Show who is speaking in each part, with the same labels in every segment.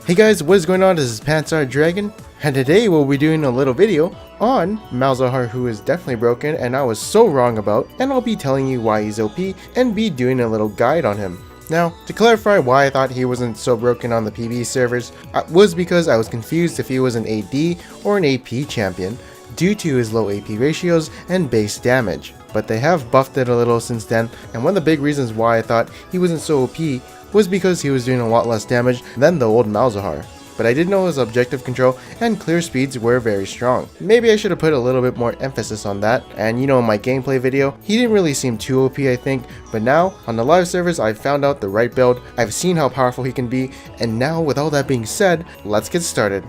Speaker 1: Hey guys, what is going on? This is Mazhar Dragon, and today we'll be doing a little video on Malzahar, who is definitely broken and I was so wrong about, and I'll be telling you why he's OP and be doing a little guide on him. Now, to clarify why I thought he wasn't so broken on the PB servers, was because I was confused if he was an AD or an AP champion due to his low AP ratios and base damage, but they have buffed it a little since then, and one of the big reasons why I thought he wasn't so OP was because he was doing a lot less damage than the old Malzahar. But I did know his objective control and clear speeds were very strong. Maybe I should have put a little bit more emphasis on that, and you know, in my gameplay video, he didn't really seem too OP I think, but now, on the live servers I've found out the right build, I've seen how powerful he can be, and now with all that being said, let's get started.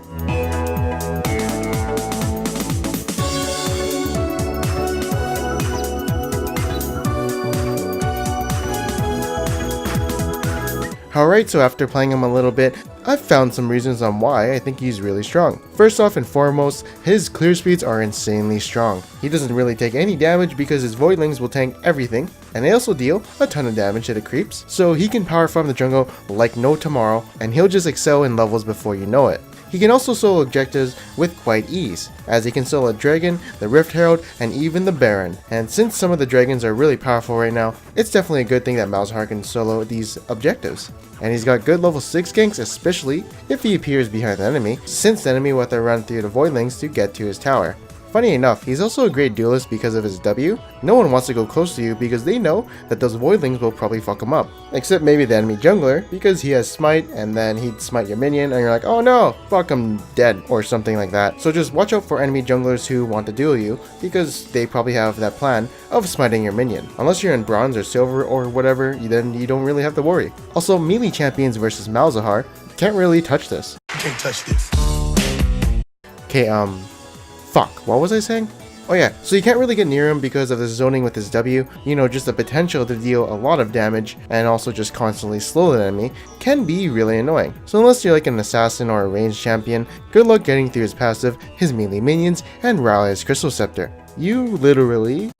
Speaker 1: Alright, so after playing him a little bit, I've found some reasons on why I think he's really strong. First off and foremost, his clear speeds are insanely strong. He doesn't really take any damage because his voidlings will tank everything, and they also deal a ton of damage to the creeps, so he can power farm the jungle like no tomorrow, and he'll just excel in levels before you know it. He can also solo objectives with quite ease, as he can solo a dragon, the Rift Herald, and even the Baron. And since some of the dragons are really powerful right now, it's definitely a good thing that Mazhar can solo these objectives. And he's got good level 6 ganks, especially if he appears behind the enemy, since the enemy will have to run through the voidlings to get to his tower. Funny enough, he's also a great duelist because of his W. No one wants to go close to you because they know that those voidlings will probably fuck him up. Except maybe the enemy jungler, because he has smite and then he'd smite your minion and you're like, oh no, fuck, I'm dead, or something like that. So just watch out for enemy junglers who want to duel you, because they probably have that plan of smiting your minion. Unless you're in bronze or silver or whatever, then you don't really have to worry. Also, melee champions versus Malzahar can't really touch this.
Speaker 2: You can't touch this.
Speaker 1: Okay, fuck, what was I saying? Oh yeah, so you can't really get near him because of the zoning with his W. You know, just the potential to deal a lot of damage and also just constantly slow the enemy can be really annoying. So unless you're like an assassin or a ranged champion, good luck getting through his passive, his melee minions, and Raleig's Crystal Scepter. You literally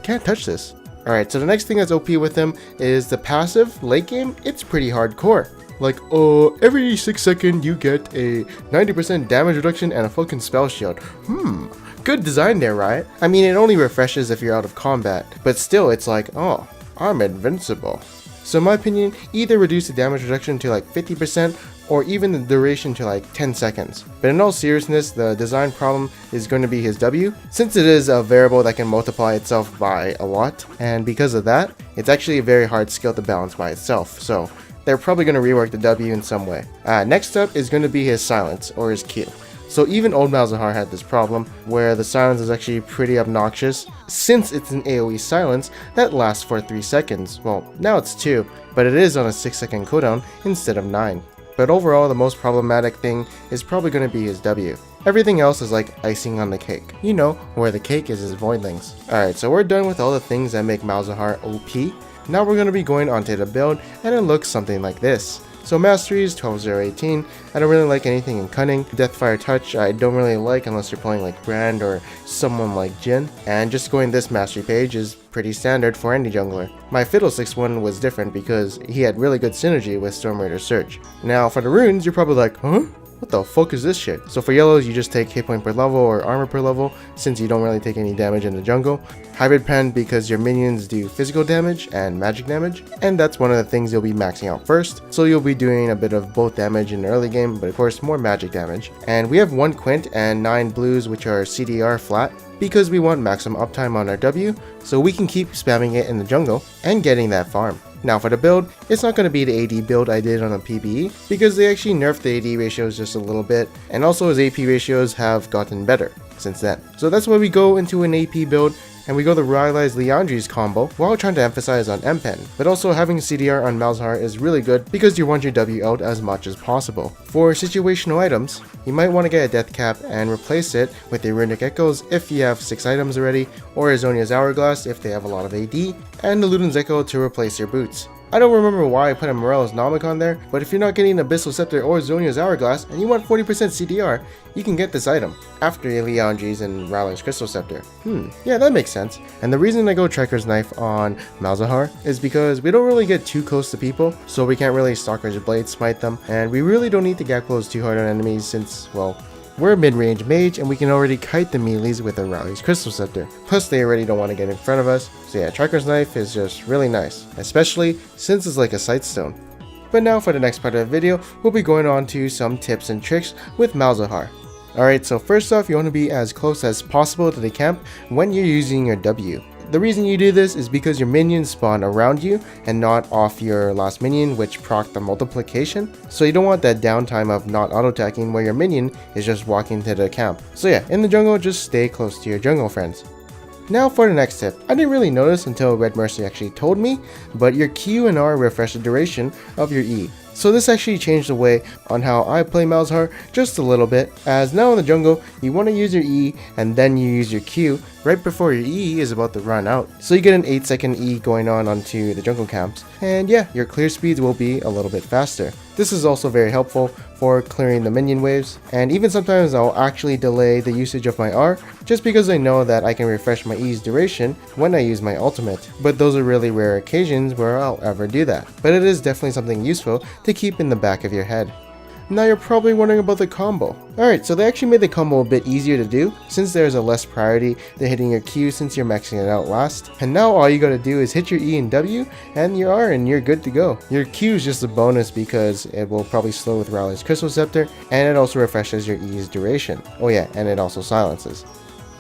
Speaker 1: can't touch this. Alright, so the next thing that's OP with him is the passive. Late game, it's pretty hardcore. Like, every 6 seconds you get a 90% damage reduction and a fucking spell shield. Good design there, right? I mean, it only refreshes if you're out of combat, but still it's like, oh, I'm invincible. So in my opinion, either reduce the damage reduction to like 50% or even the duration to like 10 seconds. But in all seriousness, the design problem is going to be his W, since it is a variable that can multiply itself by a lot, and because of that, it's actually a very hard skill to balance by itself, so they're probably going to rework the W in some way. Next up is going to be his silence, or his Q. So even old Malzahar had this problem, where the silence is actually pretty obnoxious, since it's an AoE silence that lasts for 3 seconds. Well, now it's 2, but it is on a 6-second cooldown instead of 9. But overall, the most problematic thing is probably going to be his W. Everything else is like icing on the cake. You know, where the cake is his voidlings. Alright, so we're done with all the things that make Malzahar OP. Now we're going to be going onto the build, and it looks something like this. So mastery is 12-0-18, I don't really like anything in cunning. Deathfire touch I don't really like unless you're playing like Brand or someone like Jhin, and just going this mastery page is pretty standard for any jungler. My Fiddlesticks one was different because he had really good synergy with Storm Raider Surge. Now for the runes, you're probably like, huh? What the fuck is this shit? So for yellows, you just take hit point per level or armor per level, since you don't really take any damage in the jungle. Hybrid pen because your minions do physical damage and magic damage, and that's one of the things you'll be maxing out first. So you'll be doing a bit of both damage in the early game, but of course more magic damage. And we have 1 quint and 9 blues, which are CDR flat, because we want maximum uptime on our W, so we can keep spamming it in the jungle and getting that farm. Now for the build, it's not going to be the AD build I did on a PBE, because they actually nerfed the AD ratios just a little bit, and also his AP ratios have gotten better since then. So that's why we go into an AP build, and we go the Rylai's Liandry's combo while trying to emphasize on M-Pen, but also having CDR on Malzahar is really good because you want your W out as much as possible. For situational items, you might want to get a Death Cap and replace it with a Runic Echoes if you have 6 items already, or a Zhonya's Hourglass if they have a lot of AD, and the Luden's Echo to replace your boots. I don't remember why I put a Morello's Nomicon there, but if you're not getting Abyssal Scepter or Zonya's Hourglass and you want 40% CDR, you can get this item after Leandri's and Rowling's Crystal Scepter. Yeah, that makes sense. And the reason I go Trekker's Knife on Malzahar is because we don't really get too close to people, so we can't really Stalker's Blade smite them, and we really don't need to gap close too hard on enemies since, well, we're a mid-range mage and we can already kite the melees with a Rowling's Crystal Scepter. Plus they already don't want to get in front of us, so yeah, Trekker's Knife is just really nice, especially since it's like a Sightstone. But now for the next part of the video, we'll be going on to some tips and tricks with Malzahar. Alright, so first off, you want to be as close as possible to the camp when you're using your W. The reason you do this is because your minions spawn around you and not off your last minion, which proc the multiplication. So you don't want that downtime of not auto-attacking where your minion is just walking to the camp. So yeah, in the jungle, just stay close to your jungle friends. Now for the next tip. I didn't really notice until Red Mercy actually told me, but your Q and R refresh the duration of your E. So this actually changed the way on how I play Malzahar just a little bit, as now in the jungle, you want to use your E and then you use your Q right before your E is about to run out. So you get an 8-second E going on onto the jungle camps, and yeah, your clear speeds will be a little bit faster. This is also very helpful for clearing the minion waves, and even sometimes I'll actually delay the usage of my R just because I know that I can refresh my E's duration when I use my ultimate. But those are really rare occasions where I'll ever do that. But it is definitely something useful to keep in the back of your head. Now you're probably wondering about the combo. Alright, so they actually made the combo a bit easier to do since there's a less priority to hitting your Q since you're maxing it out last. And now all you gotta do is hit your E and W and your R and you're good to go. Your Q is just a bonus because it will probably slow with Rowling's Crystal Scepter, and it also refreshes your E's duration. Oh yeah, and it also silences.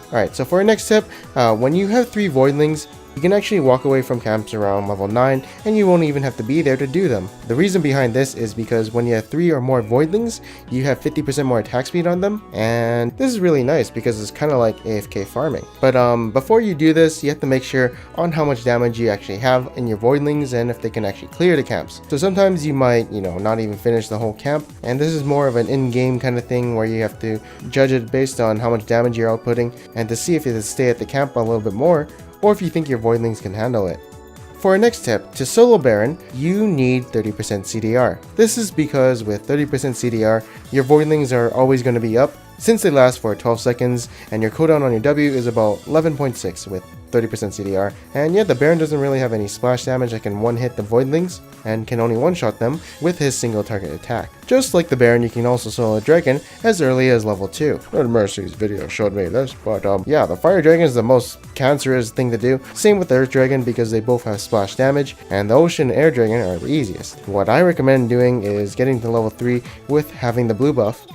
Speaker 1: Alright, so for our next tip, when you have 3 Voidlings, you can actually walk away from camps around level 9 and you won't even have to be there to do them. The reason behind this is because when you have 3 or more Voidlings, you have 50% more attack speed on them, and this is really nice because it's kind of like AFK farming. But before you do this, you have to make sure on how much damage you actually have in your Voidlings and if they can actually clear the camps. So sometimes you might, not even finish the whole camp, and this is more of an in-game kind of thing where you have to judge it based on how much damage you're outputting and to see if you have to stay at the camp a little bit more, or if you think your Voidlings can handle it. For our next tip, to solo Baron, you need 30% CDR. This is because with 30% CDR, your Voidlings are always going to be up since they last for 12 seconds, and your cooldown on your W is about 11.6 with 30% CDR. And yet the Baron doesn't really have any splash damage that can one-hit the Voidlings, and can only one-shot them with his single target attack. Just like the Baron, you can also solo a Dragon as early as level 2. Red Mercy's video showed me this, but yeah, the Fire Dragon is the most cancerous thing to do. Same with the Earth Dragon because they both have splash damage, and the Ocean and Air Dragon are the easiest. What I recommend doing is getting to level 3 with having the blue buff,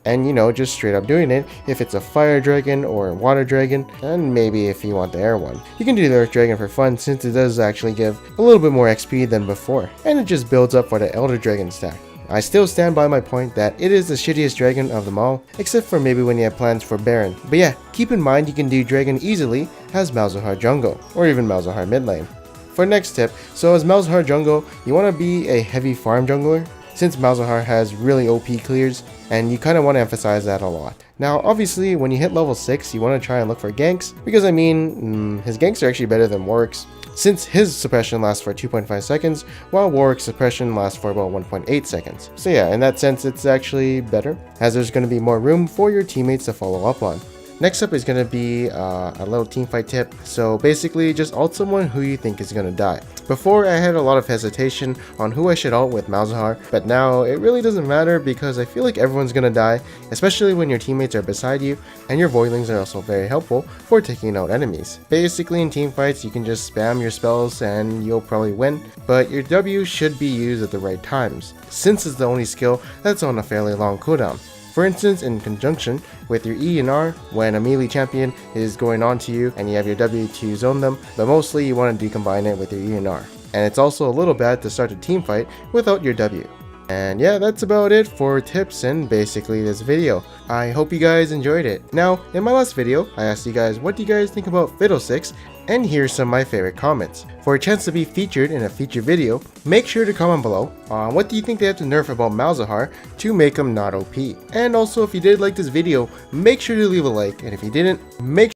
Speaker 1: and just straight up doing it if it's a Fire Dragon or a Water Dragon, and maybe if you want the Air one. You can do the Earth Dragon for fun since it does actually give a little bit more XP than before, and it just builds up for the Elder Dragon stack. I still stand by my point that it is the shittiest dragon of them all, except for maybe when you have plans for Baron. But yeah, keep in mind you can do Dragon easily as Malzahar jungle, or even Malzahar mid lane. For next tip, so as Malzahar jungle, you want to be a heavy farm jungler, since Malzahar has really OP clears, and you kind of want to emphasize that a lot. Now obviously when you hit level 6 you want to try and look for ganks, because his ganks are actually better than Warwick's, since his suppression lasts for 2.5 seconds, while Warwick's suppression lasts for about 1.8 seconds. So yeah, in that sense it's actually better, as there's going to be more room for your teammates to follow up on. Next up is going to be a little teamfight tip. So basically just ult someone who you think is going to die. Before I had a lot of hesitation on who I should ult with Malzahar, but now it really doesn't matter because I feel like everyone's going to die, especially when your teammates are beside you, and your Voidlings are also very helpful for taking out enemies. Basically in teamfights you can just spam your spells and you'll probably win, but your W should be used at the right times, since it's the only skill that's on a fairly long cooldown. For instance, in conjunction with your E and R, when a melee champion is going on to you and you have your W to zone them, but mostly you want to decombine it with your E and R. And it's also a little bad to start a team fight without your W. And yeah, that's about it for tips and basically this video. I hope you guys enjoyed it. Now, in my last video, I asked you guys what do you guys think about Fiddlesticks, and here's some of my favorite comments. For a chance to be featured in a feature video, make sure to comment below on what do you think they have to nerf about Malzahar to make him not OP. And also if you did like this video, make sure to leave a like, and if you didn't, make